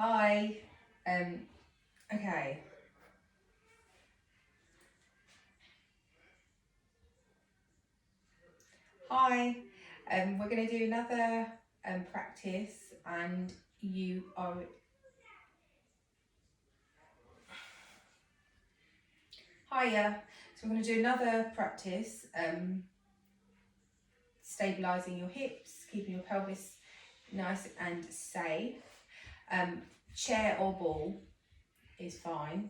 Hi. Okay. Hi. We're going to do another practice, and you are. Hiya. So we're going to do another practice, stabilising your hips, keeping your pelvis nice and safe. Chair or ball is fine.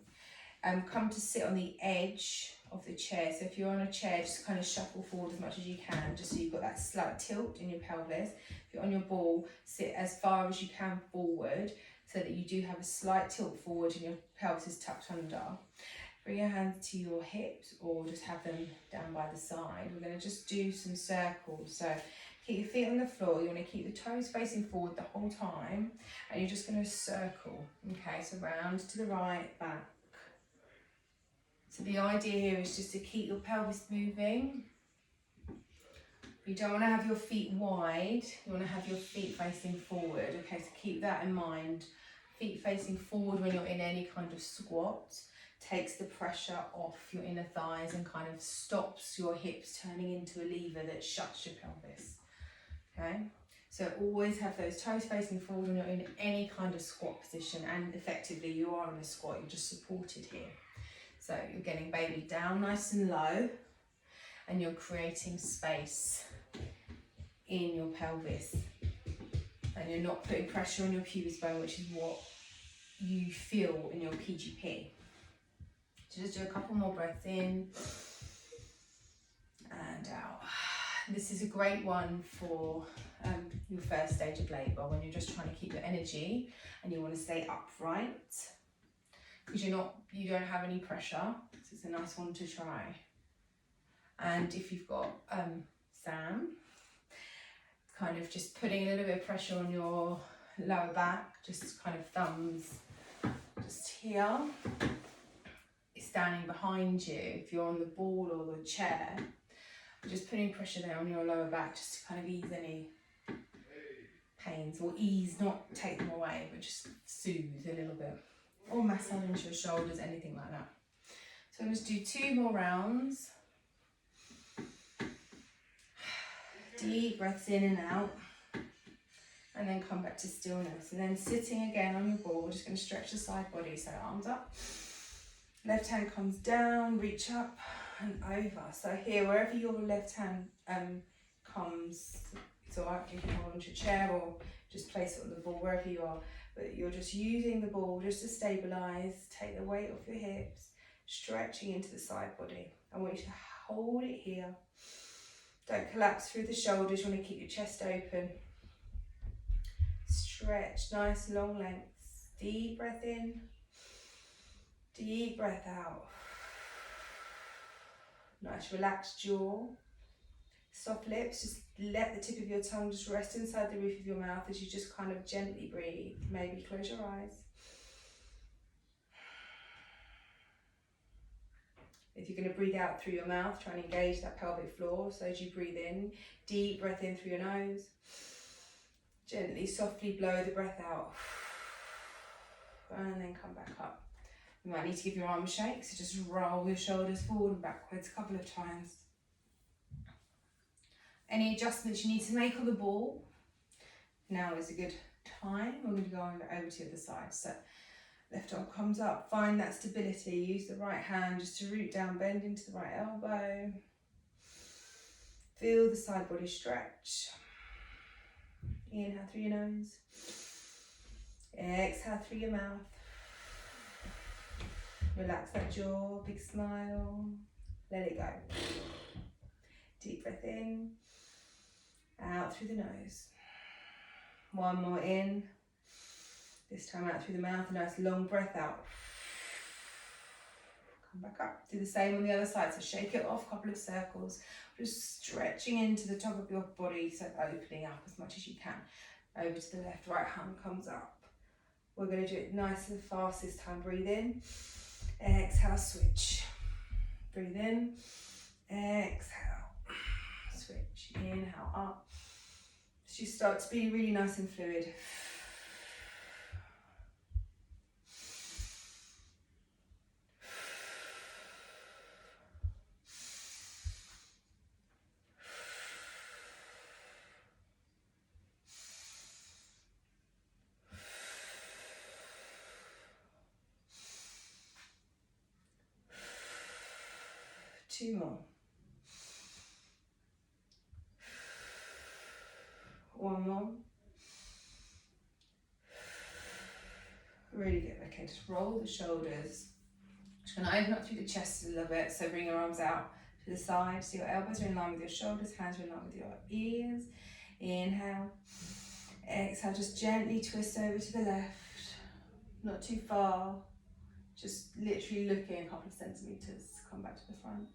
Come to sit on the edge of the chair. So if you're on a chair, just kind of shuffle forward as much as you can, just so you've got that slight tilt in your pelvis. If you're on your ball, sit as far as you can forward so that you do have a slight tilt forward and your pelvis is tucked under. Bring your hands to your hips or just have them down by the side. We're going to just do some circles. So keep your feet on the floor. You want to keep the toes facing forward the whole time, and you're just going to circle. Okay, so round to the right, back. So the idea here is just to keep your pelvis moving. You don't want to have your feet wide, you want to have your feet facing forward. Okay, so keep that in mind. Feet facing forward when you're in any kind of squat takes the pressure off your inner thighs and kind of stops your hips turning into a lever that shuts your pelvis. Okay, so always have those toes facing forward when you're in any kind of squat position, and effectively you are in a squat, you're just supported here. So you're getting baby down nice and low, and you're creating space in your pelvis, and you're not putting pressure on your pubic bone, which is what you feel in your PGP. So just do a couple more breaths in and out. This is a great one for your first stage of labour, when you're just trying to keep your energy and you want to stay upright, because you don't have any pressure. So it's a nice one to try. And if you've got Sam, kind of just putting a little bit of pressure on your lower back, just kind of thumbs just here, standing behind you. If you're on the ball or the chair, just putting pressure there on your lower back, just to kind of ease any pains, or ease, not take them away, but just soothe a little bit, or massage into your shoulders, anything like that. So I'm just do 2 more rounds. Deep breaths in and out, and then come back to stillness. And then sitting again on your ball, we're just going to stretch the side body. So arms up, left hand comes down, reach up and over. So here, wherever your left hand comes, so you can hold onto your chair or just place it on the ball, wherever you are. But you're just using the ball just to stabilise, take the weight off your hips, stretching into the side body. I want you to hold it here. Don't collapse through the shoulders, you want to keep your chest open. Stretch, nice long lengths. Deep breath in, deep breath out. Nice relaxed jaw, soft lips. Just let the tip of your tongue just rest inside the roof of your mouth as you just kind of gently breathe. Maybe close your eyes. If you're going to breathe out through your mouth, try and engage that pelvic floor. So as you breathe in, deep breath in through your nose. Gently, softly blow the breath out. And then come back up. You might need to give your arms a shake, so just roll your shoulders forward and backwards a couple of times. Any adjustments you need to make on the ball, now is a good time. We're going to go over to the other side. So left arm comes up, find that stability. Use the right hand just to root down, bend into the right elbow. Feel the side body stretch. Inhale through your nose. Exhale through your mouth. Relax that jaw, big smile. Let it go. Deep breath in. Out through the nose. One more in. This time out through the mouth, a nice long breath out. Come back up. Do the same on the other side. So shake it off, a couple of circles. Just stretching into the top of your body, so opening up as much as you can. Over to the left, right hand comes up. We're going to do it nice and fast this time. Breathe in. Exhale, switch. Breathe in. Exhale. Switch. Inhale, up. So you start to be really nice and fluid. Exhale. Switch. Inhale, up. Switch. Inhale, up. So you start to be really nice and fluid. 2 more. 1 more. Really good. Okay, just roll the shoulders. Just going to open up through the chest a little bit. So bring your arms out to the side. So your elbows are in line with your shoulders, hands are in line with your ears. Inhale. Exhale, just gently twist over to the left. Not too far. Just literally looking a couple of centimetres. Come back to the front.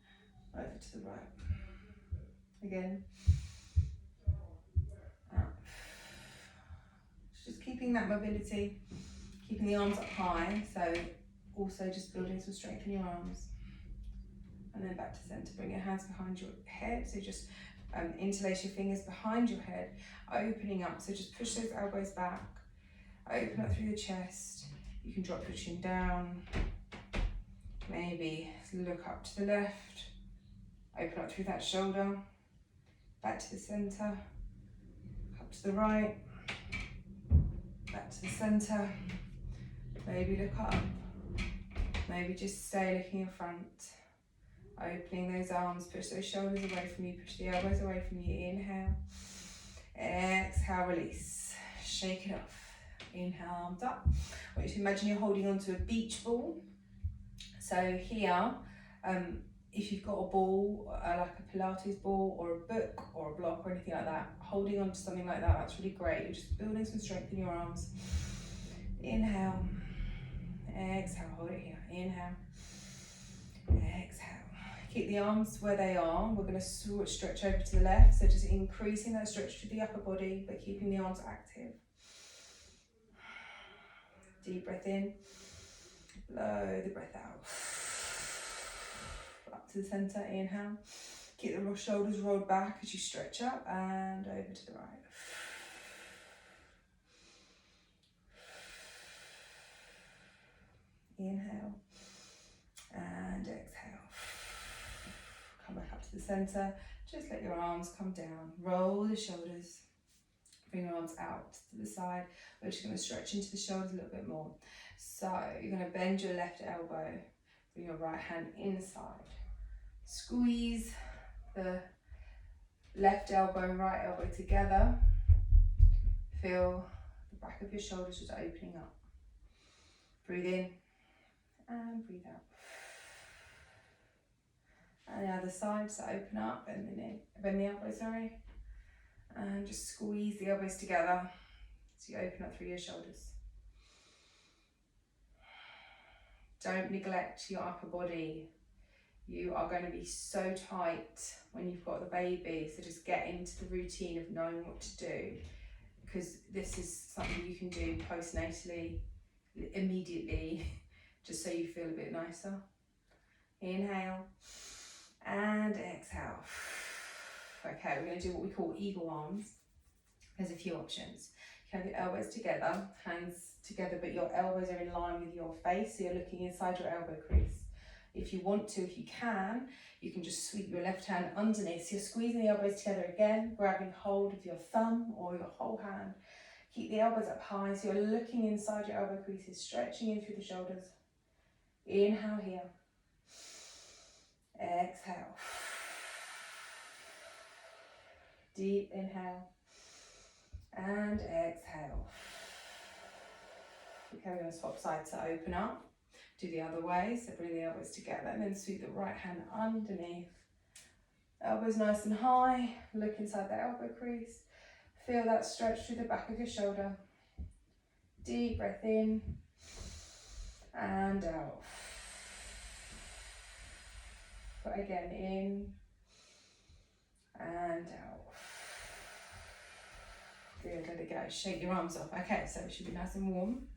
Over to the right. Again. Out. Just keeping that mobility. Keeping the arms up high, so also just building some strength in your arms. And then back to center. Bring your hands behind your head, so just interlace your fingers behind your head, opening up, so just push those elbows back, open up through the chest. You can drop your chin down, maybe look up to the left, open up through that shoulder, back to the center, up to the right, back to the center. Maybe look up, maybe just stay looking in front, opening those arms, push those shoulders away from you, push the elbows away from you. Inhale, exhale, release, shake it off. Inhale, arms up. I want you to imagine you're holding onto a beach ball. So here, if you've got a ball, like a Pilates ball or a book or a block or anything like that, holding on to something like that, that's really great. You're just building some strength in your arms. Inhale. Exhale, hold it here. Inhale. Exhale. Keep the arms where they are. We're going to stretch over to the left. So just increasing that stretch to the upper body, but keeping the arms active. Deep breath in. Blow the breath out. Up to the center. Inhale. Keep the shoulders rolled back as you stretch up and over to the right. Inhale and exhale. Come back up to the center. Just let your arms come down. Roll the shoulders. Bring your arms out to the side. We're just going to stretch into the shoulders a little bit more. So you're going to bend your left elbow. Bring your right hand inside. Squeeze the left elbow and right elbow together. Feel the back of your shoulders just opening up. Breathe in. And breathe out. And the other side, so open up and then bend the elbows, and just squeeze the elbows together so you open up through your shoulders. Don't neglect your upper body. You are going to be so tight when you've got the baby, so just get into the routine of knowing what to do, because this is something you can do postnatally, immediately. Just so you feel a bit nicer. Inhale and exhale. Okay, we're going to do what we call eagle arms. There's a few options. You have your elbows together, hands together, but your elbows are in line with your face, so you're looking inside your elbow crease. If you want to, if you can just sweep your left hand underneath. So you're squeezing the elbows together again, grabbing hold of your thumb or your whole hand. Keep the elbows up high, so you're looking inside your elbow creases, stretching in through the shoulders. Inhale here. Exhale. Deep inhale. And exhale. Okay, we're going to swap sides to open up. Do the other way. So bring the elbows together and then sweep the right hand underneath. Elbows nice and high. Look inside the elbow crease. Feel that stretch through the back of your shoulder. Deep breath in. And out. Again, in and out. Good, let it go. Shake your arms off. Okay, so it should be nice and warm.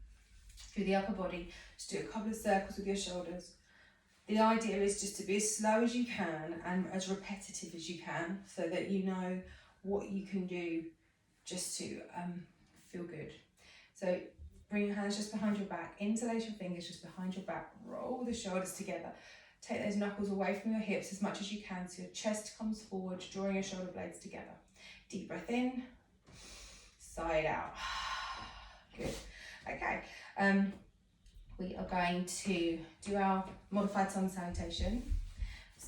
Through the upper body, just do a couple of circles with your shoulders. The idea is just to be as slow as you can and as repetitive as you can, so that you know what you can do just to feel good. So bring your hands just behind your back, interlace your fingers just behind your back, roll the shoulders together. Take those knuckles away from your hips as much as you can, so your chest comes forward, drawing your shoulder blades together. Deep breath in, side out. Good. Okay, we are going to do our modified sun salutation.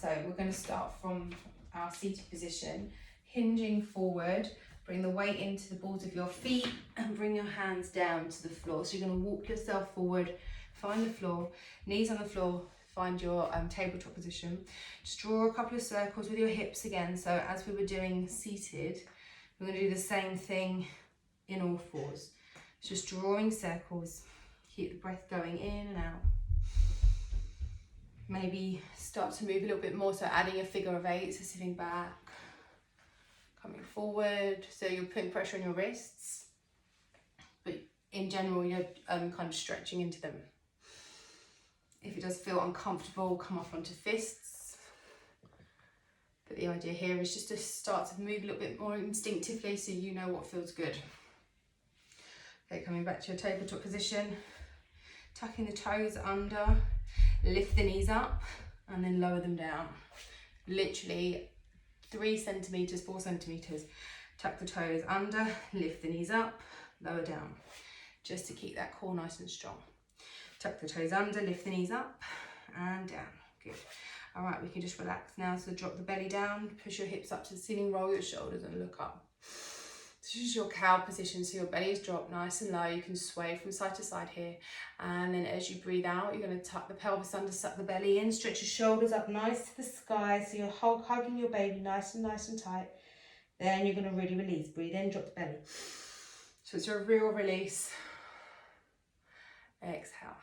So we're going to start from our seated position, hinging forward. Bring the weight into the balls of your feet and bring your hands down to the floor. So you're going to walk yourself forward, find the floor, knees on the floor, find your tabletop position. Just draw a couple of circles with your hips again. So as we were doing seated, we're going to do the same thing in all fours. Just drawing circles. Keep the breath going in and out. Maybe start to move a little bit more, so adding a figure of 8, so sitting back, coming forward, so you're putting pressure on your wrists, but in general you're kind of stretching into them. If it does feel uncomfortable, come off onto fists. But the idea here is just to start to move a little bit more instinctively so you know what feels good. Okay, coming back to your tabletop position, tucking the toes under, lift the knees up and then lower them down. Literally 3 centimeters, 4 centimeters. Tuck the toes under, lift the knees up, lower down, just to keep that core nice and strong. Tuck the toes under, lift the knees up and down. Good. All right, we can just relax now. So drop the belly down, push your hips up to the ceiling, roll your shoulders and look up. This is your cow position, so your belly is dropped nice and low. You can sway from side to side here. And then as you breathe out, you're going to tuck the pelvis under, suck the belly in, stretch your shoulders up nice to the sky. So you're hugging your baby nice and tight. Then you're going to really release. Breathe in, drop the belly. So it's a real release. Exhale.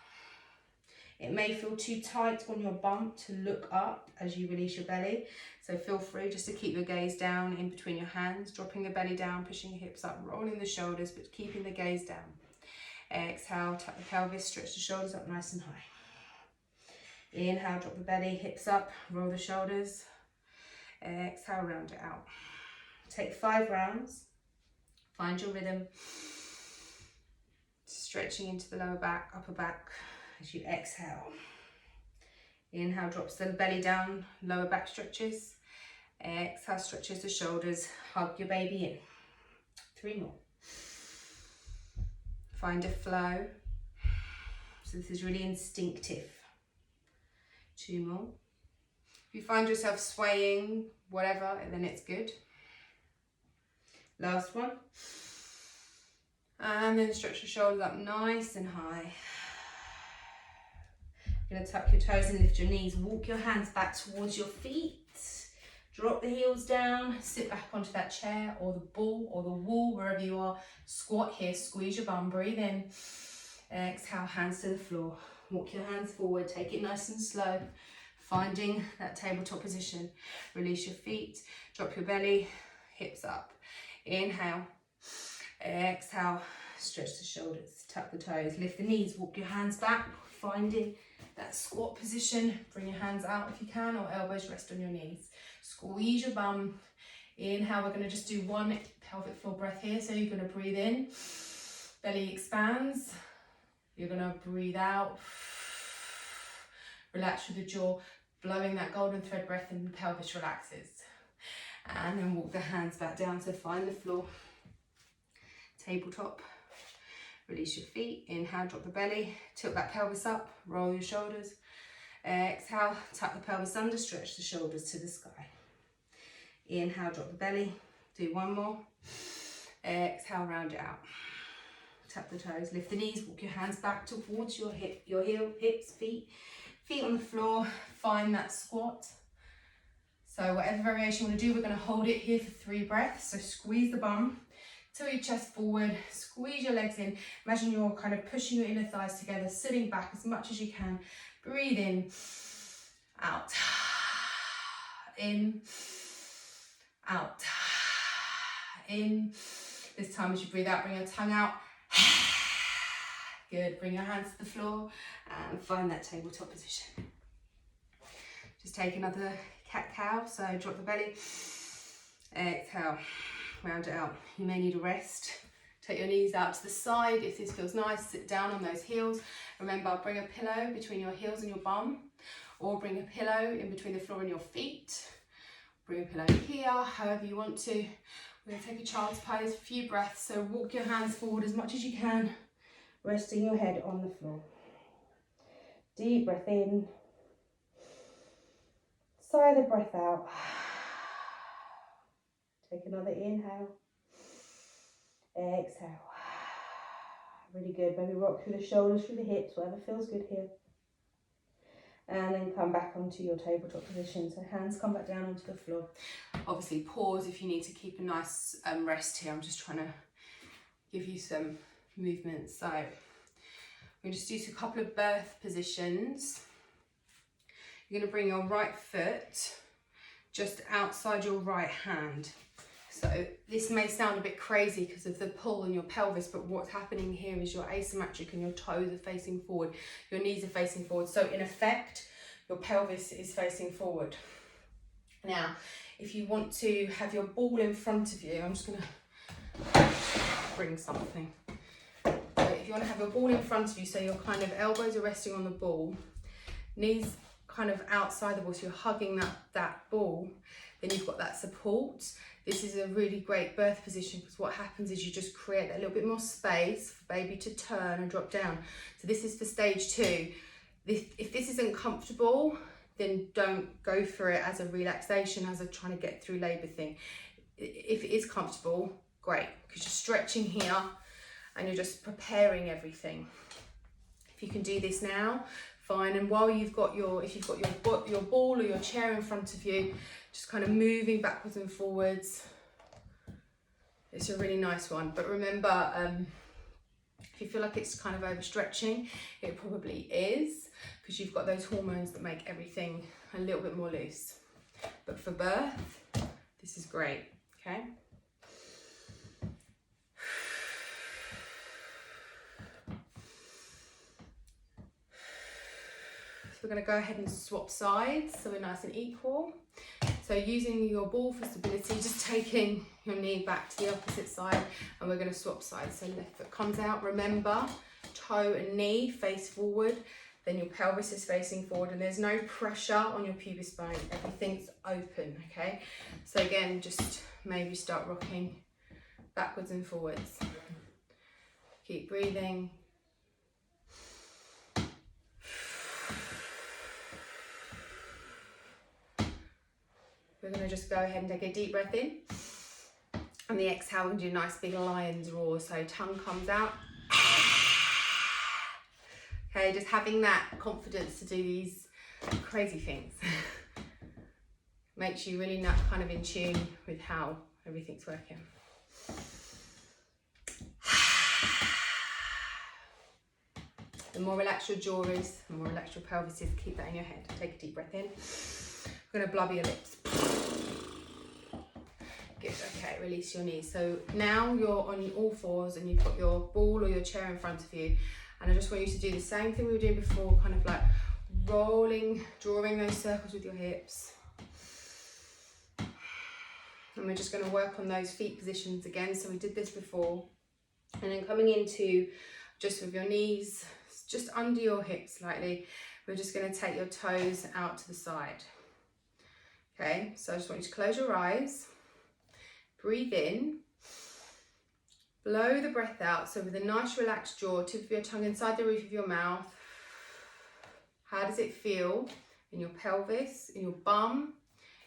It may feel too tight on your bump to look up as you release your belly. So feel free just to keep your gaze down in between your hands, dropping the belly down, pushing your hips up, rolling the shoulders, but keeping the gaze down. Exhale, tuck the pelvis, stretch the shoulders up nice and high. Inhale, drop the belly, hips up, roll the shoulders. Exhale, round it out. Take 5 rounds. Find your rhythm. Stretching into the lower back, upper back as you exhale. Inhale, drops the belly down, lower back stretches. Exhale, stretches the shoulders, hug your baby in. 3 more. Find a flow. So this is really instinctive. 2 more. If you find yourself swaying, whatever, then it's good. Last one. And then stretch your shoulders up nice and high. You're going to tuck your toes and lift your knees. Walk your hands back towards your feet. Drop the heels down. Sit back onto that chair or the ball or the wall, wherever you are. Squat here. Squeeze your bum. Breathe in. Exhale, hands to the floor. Walk your hands forward. Take it nice and slow. Finding that tabletop position. Release your feet. Drop your belly. Hips up. Inhale. Exhale. Stretch the shoulders. Tuck the toes. Lift the knees. Walk your hands back. Finding that squat position. Bring your hands out if you can, or elbows rest on your knees. Squeeze your bum. Inhale, we're going to just do 1 pelvic floor breath here. So you're going to breathe in, belly expands. You're going to breathe out, relax through the jaw, blowing that golden thread breath, and the pelvis relaxes. And then walk the hands back down. So find the floor, tabletop. Release your feet. Inhale, drop the belly, tilt that pelvis up, roll your shoulders. Exhale, tuck the pelvis under, stretch the shoulders to the sky. Inhale, drop the belly, do 1 more. Exhale, round it out. Tuck the toes, lift the knees, walk your hands back towards your hips, feet on the floor. Find that squat. So whatever variation you want to do, we're going to hold it here for 3 breaths. So squeeze the bum. Tilt your chest forward, squeeze your legs in. Imagine you're kind of pushing your inner thighs together, sitting back as much as you can. Breathe in, out, in, out, in. This time as you breathe out, bring your tongue out. Good, bring your hands to the floor and find that tabletop position. Just take another cat-cow, so drop the belly, exhale. Round it out. You may need a rest. Take your knees out to the side. If this feels nice, sit down on those heels. Remember, bring a pillow between your heels and your bum, or bring a pillow in between the floor and your feet. Bring a pillow here, however you want to. We're going to take a child's pose, a few breaths. So walk your hands forward as much as you can, resting your head on the floor. Deep breath in. Sigh the breath out. Take another inhale. Exhale. Really good. Maybe rock through the shoulders, through the hips, whatever feels good here. And then come back onto your tabletop position. So hands come back down onto the floor. Obviously pause if you need to keep a nice rest here. I'm just trying to give you some movement. So we're going to just do a couple of birth positions. You're going to bring your right foot just outside your right hand. So this may sound a bit crazy because of the pull in your pelvis, but what's happening here is you're asymmetric and your toes are facing forward, your knees are facing forward. So in effect, your pelvis is facing forward. Now, if you want to have your ball in front of you, I'm just going to bring something. So if you want to have your ball in front of you, so your kind of elbows are resting on the ball, knees kind of outside the ball, so you're hugging that ball, then you've got that support. This is a really great birth position because what happens is you just create a little bit more space for baby to turn and drop down. So this is for stage 2. If this isn't comfortable, then don't go for it as a relaxation, as a trying to get through labour thing. If it is comfortable, great, because you're stretching here and you're just preparing everything. If you can do this now, fine. And while if you've got your ball or your chair in front of you, just kind of moving backwards and forwards. It's a really nice one. But remember, if you feel like it's kind of overstretching, it probably is, because you've got those hormones that make everything a little bit more loose. But for birth, this is great, okay? So we're going to go ahead and swap sides so we're nice and equal. So using your ball for stability, just taking your knee back to the opposite side, and we're going to swap sides. So left foot comes out. Remember, toe and knee face forward, then your pelvis is facing forward, and there's no pressure on your pubic spine. Everything's open, okay? So again, just maybe start rocking backwards and forwards. Keep breathing. We're going to just go ahead and take a deep breath in. And the exhale, we're going to do a nice big lion's roar. So tongue comes out. Okay, just having that confidence to do these crazy things makes you really not kind of in tune with how everything's working. The more relaxed your jaw is, the more relaxed your pelvis is. Keep that in your head. Take a deep breath in. We're going to blubber your lips. Good, okay, release your knees. So now you're on all fours and you've got your ball or your chair in front of you. And I just want you to do the same thing we were doing before, kind of like rolling, drawing those circles with your hips. And we're just going to work on those feet positions again. So we did this before. And then coming into just with your knees, just under your hips slightly, we're just going to take your toes out to the side. Okay, so I just want you to close your eyes, breathe in, blow the breath out. So with a nice relaxed jaw, tip of your tongue inside the roof of your mouth. How does it feel in your pelvis, in your bum,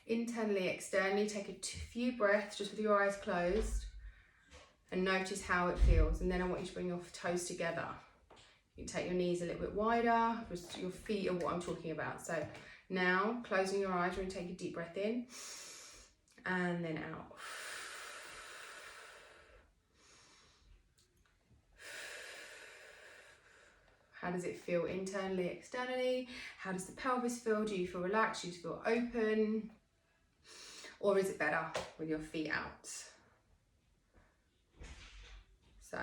internally, externally? Take a few breaths just with your eyes closed and notice how it feels. And then I want you to bring your toes together. You can take your knees a little bit wider, just your feet are what I'm talking about. So now, closing your eyes, we're going to take a deep breath in and then out. How does it feel internally, externally? How does the pelvis feel? Do you feel relaxed? Do you feel open? Or is it better with your feet out? So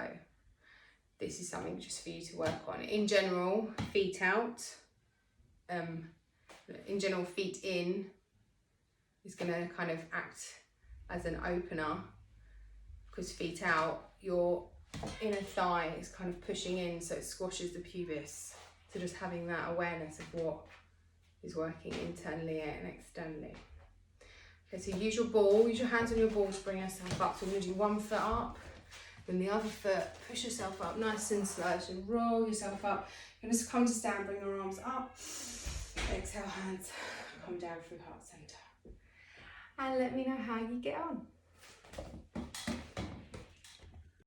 this is something just for you to work on. In general, feet out. In general, feet in is going to kind of act as an opener, because feet out, your inner thigh is kind of pushing in, so it squashes the pubis. So just having that awareness of what is working internally and externally. Okay, so use your ball, use your hands on your ball to bring yourself up. So we're going to do one foot up, then the other foot, push yourself up nice and slow. So roll yourself up. You're going to come to stand, bring your arms up. Exhale, hands come down through heart centre. And let me know how you get on.